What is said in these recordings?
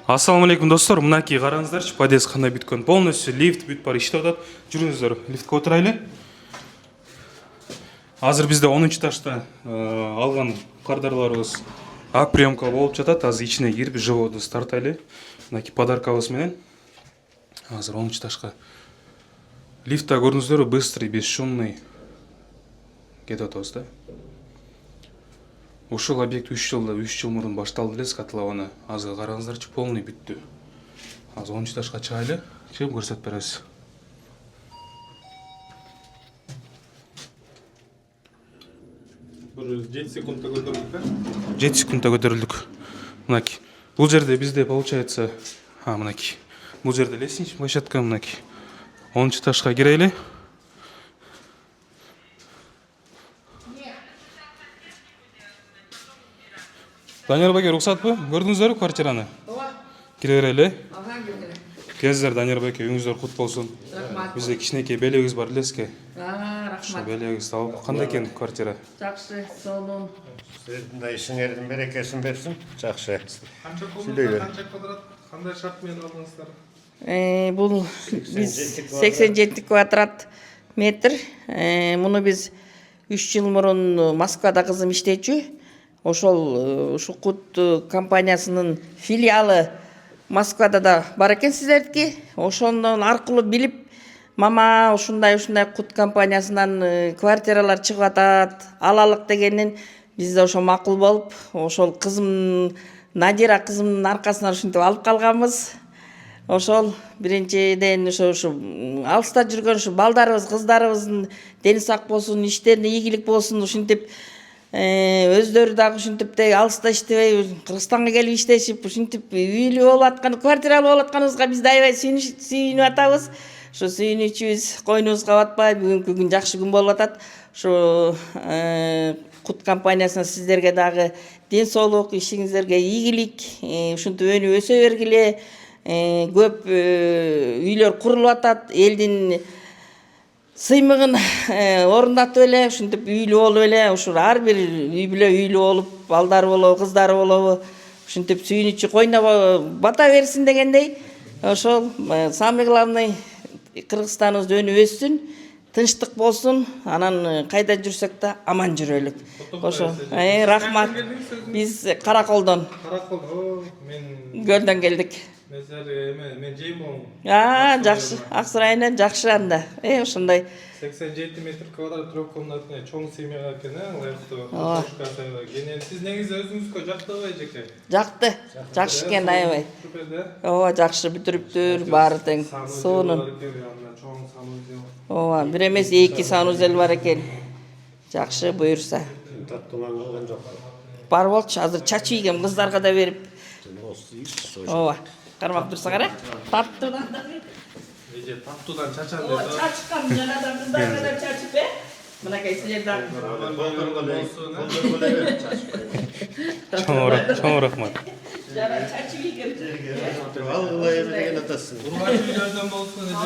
Ассаламу алейкум достор, мынакей қараңыздаршы, подъезд қандай бүткөн. Полностью лифт бүт бар иштеп атат. Жүрүңүздөр, лифтке отурайлы. Азыр бизде 10 этажда алган кардарларыбыз приемка болуп жатат. Азыр ичине кирип животты тартайлы. Мынакей подаркабыз менен. Азыр 10 этажга лифтта көрдүңүздөр, быстрый, бесшумный кетип атабыз да. Ушул объект 3 жыл мурун башталды эле, котлованы. Азыр караңыздарчы, полный бүттү. Азыр 10 этажга чыгайлы, чыгып көрсөтүп беребиз. Бир 7 секундда көтөрүлдүк. 7 секундда көтөрүлдүк. Мынакей. Бул жерде бизде получается, мынакей. Бул жерде лестничный площадка, мынакей. 10 этажга кирели. Данияр баке, рұқсатпы? Көрдіңіздер квартираны? Кире берели. Келіңіздер, Данияр баке, үйіңіздер құт болсын. Бізде кичинекей белегибиз бар, элеске. Рахмат. Белегибизди алып, кандай экен квартира? Жакшы, сонун. Сиздин да ишиңердин берекесин берсин. Жакшы. Канча комната, канча квадрат, кандай шарт менен алдыңыздар? Бул биз 87 квадрат метр. Муну биз 3 жыл мурун Москвада кызым иштечү. Ошол Шукут компаниясынын филиалы Москвада да бар экен сиздердики. Ошондон аркылуу билип, мама ушундай кут компаниясынан квартиралар чыгып атат, алалык дегенден биз да ошо макул болуп, ошол кызым Надира кызымдын аркасынан ушинтип алып калганбыз. Ошол биринчиден ушу алыста жүргөн ушу балдарыбыз, кыздарыбыздын дени сак болсун, иштерине ийгилик болсун, ушинтип өздөрү дагы ушинтип алыста иштебей, Кыргызстанга келип иштешип, ушинтип үйлүү болуп аткан, квартиралуу болуп атканыбызга биз да аябай сүйүнүп атабыз. Ушу сүйүнүчүбүз койнубузга батпай, бүгүнкү күн жакшы күн болуп атат. Ушу кут компаниясына сиздерге дагы ден соолук, ишиңиздерге ийгилик, ушинтип өнүп өсө бергиле. Көп үйлөр курулуп атат, элдин сыймыгын орундатып эле, ушинтип үйлүү болуп эле, ушул ар бир үй бүлө үйлүү болуп, балдары болобу, кыздары болобу, ушинтип сүйүнүчү койнуна бата берсин дегендей. Ошол самый главный Кыргызстаныбыз өнүп өссүн, тынчтык болсун, анан кайда жүрсөк да аман жүрөлүк. Ошо, рахмат. Биз Караколдон. Каракол, мен Көлдөн келдик. мен жеймон. Жакшы, Ак Сарайынан жакшы анда. Ошондой 87 метр квадрат трехкомнатный чоң семья экен, лайфты. Сиз негизи өзүңүзгө жактыбы жеке? Жакты, жакшы экен аябай. Суперде. Ооба, жакшы бүтүрүптүр, баары тең. Сонун. Чоң санузел. Ооба, бир эмес 2 санузел бар экен. Жакшы, буюрса. Таттыман калган жок. Бар болчу, азыр чачуу ийгем кыздарга да берип. Ооба. Кармап турса кара. Таттуудан да берип. Эже таттуудан чачан Ооба, деп. чачкан жанадан кыздарга да чачып, Мынакей силер да. Чоң рахмат. Жана чачып ийгем. Аллай эмнеген атасың. Урматтуулардан болсун эже.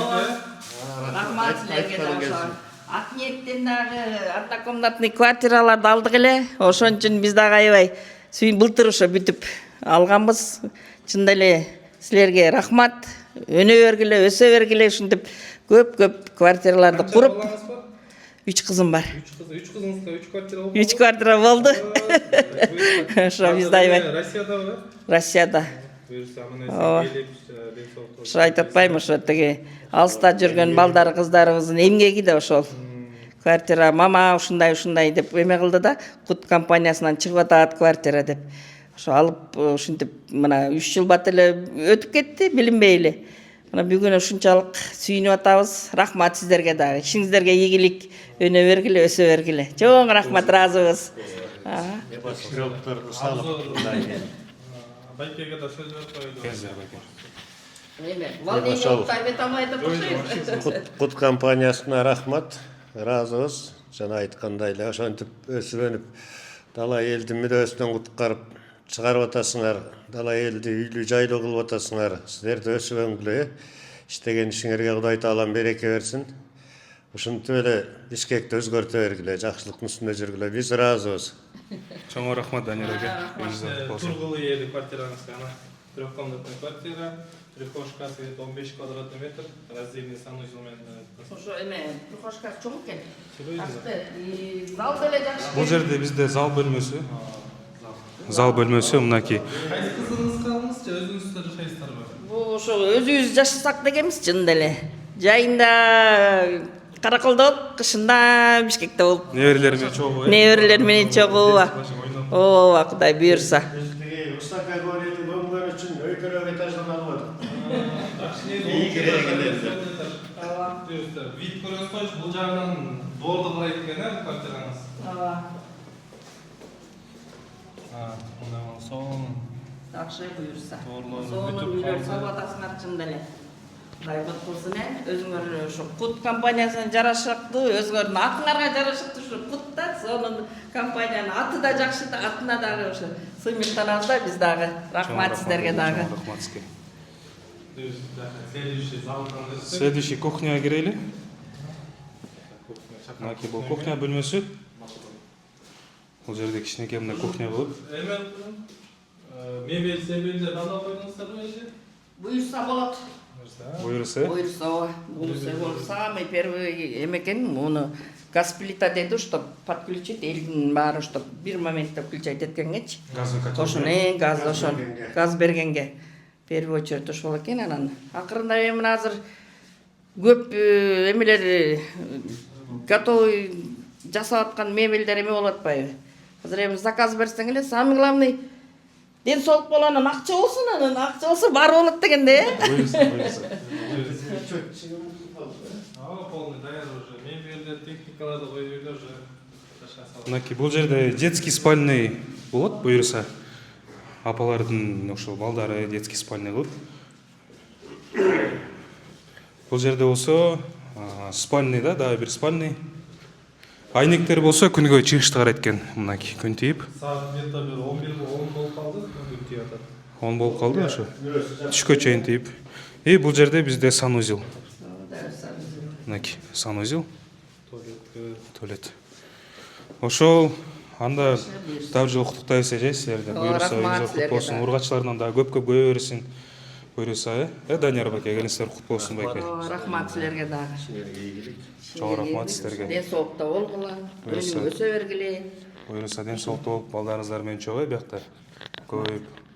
Рахмат силерге да. Ак ниеттен дагы однокомнатный квартираларды алдык эле. Ошон үчүн биз дагы аябай былтыр ошо бүтүп алганбыз. Чында эле силерге рахмат. Өнө бергиле, өсө бергиле, ушинтип көп квартираларды куруп. 3 кызым бар. 3 кызыңызга 3 квартира болду. 3 квартира болду. Ошо биз да аябай. Россиядабы? Россияда. Буюрса мына келип Ошо айтып атпайм, ошо теги алыста жүргөн балдары, кыздарыбыздын эмгеги да ошол. Квартира мама ушундай деп эме кылды да, кут компаниясынан чыгып атат квартира деп. Ошо алып ушинтип мына 3 жыл бат эле өтүп кетти, билинбей эле. Мына бүгүн ушунчалык сүйүнүп атабыз. Рахмат сиздерге дагы. Ишиңиздерге ийгилик, өнө бергиле, өсө бергиле. Чоң рахмат, разыбыз. Жоктор салып мындай. Байкеге да сөз берип койду. Кут компаниясына рахмат, разыбыз. Жана айткандай эле ошентип өсүп өнүп далай элдин мүдөөсүнөн куткарып чыгарып атасыңар, далай элди үйлүү жайлуу кылып атасыңар. Силер да өсүп өңгүлө, иштеген ишиңерге Кудай Таалам береке берсин. Ушинтип эле Бишкекти өзгөртө бергиле, жакшылыктын үстүндө жүргүлө. Биз ыраазыбыз. Чоң рахмат, Данияр аке. Тургулуу эли квартираңызга. трехкомнатная квартира, прихожка где-то 15 квадратный метр, раздельный санузел менен. ошо эме прихожка чоң экен. Чоң экен. Такты, зал деле жакшы. Бул жерде бизде зал бөлмөсү. Зал бөлмөсү мынакей. Кайсы кызыңыз калдыңыз же өзүңүздөр жашайсыздарбы? Бул ошо өзүбүз жашасак дегенбиз чын деле. Жайында Каракалда, кышында Бишкекте болуп. Неберелер менен чогуу. Неберелер менен чогуу. Ооба, Кудай буйрса. Биздеги уста категорияда көмгөн үчүн өйкөлөк этаждан албадык. Вид көрөсүз коюш, бул жагынан доорду карайт экен, э, квартираңыз. Ооба. Мына сонун. Жакшы буйрса. Доорлорду Сонун бүтүп үйлөр калды. салып атасыңар чын деле. Кудай кут кылсын, өзүңөр ошо Кут компаниясына жарашыктуу, өзүңөрдүн атыңарга жарашыктуу ушу Кутта, сонун компаниянын аты да жакшы, атына дагы ошо сыймыктанабыз да биз дагы. Рахмат сиздерге дагы. Рахмат сизге. Следующий зал. Следующий кухняга кирели. Мынакей бул кухня бөлмөсү. Бул жерде кичинекей мына кухня болот. Мебель себелдер ала койдуңуздарбы эже? Буйрса болот. Буйрса. Буйрса, бунусы бол самый первый эмекен, муну газ плита деди, чтоб подключить, элдин баары, чтоб бир моментте включать эткенгечи. Ошону газ ошон, газ бергенге. Первый очередь ошол экен, анан акырында эми азыр көп эмелер готовый жасап аткан мебелдер эме болуп атпайбы? Азыр эми заказ берсең эле, самый главный ден соолук болгондон акча болсун, анан акча болсо баары болот дегенде, Буйрса. Полный даяр уже. Мебелдер, техникаларды коюп үйлөр уже жашаса. Мынакей бул жерде детский спальный болот, буйрса. Апалардын ошол балдары детский спальный болот. Бул жерде болсо спальный да, дагы бир спальный. Айнектер болсо күнгө чыгышты карайт экен, мынакей күн тийип. Саат где-то бир 11 болуп калды, күн тийип атат. 10 болуп калды ошо. Түшкө чейин тийип. И бул жерде бизде санузел. Мынакей санузел, туалет. Ошол анда дагы жолу куттуктайбыз эже силерди. Буйрса үйүңүздөр кут болсун. Ургачылардан дагы көп көбөйө берсин. Буйрса, Данияр баке, келиңиздер кут болсун байке. Рахмат силерге дагы. Чоң рахмат силерге. Ден соолукта болгула, өнүм өсө бергиле. Буйрса ден соолукта болуп, балдарыңыздар менен чогуу биякта көбөйүп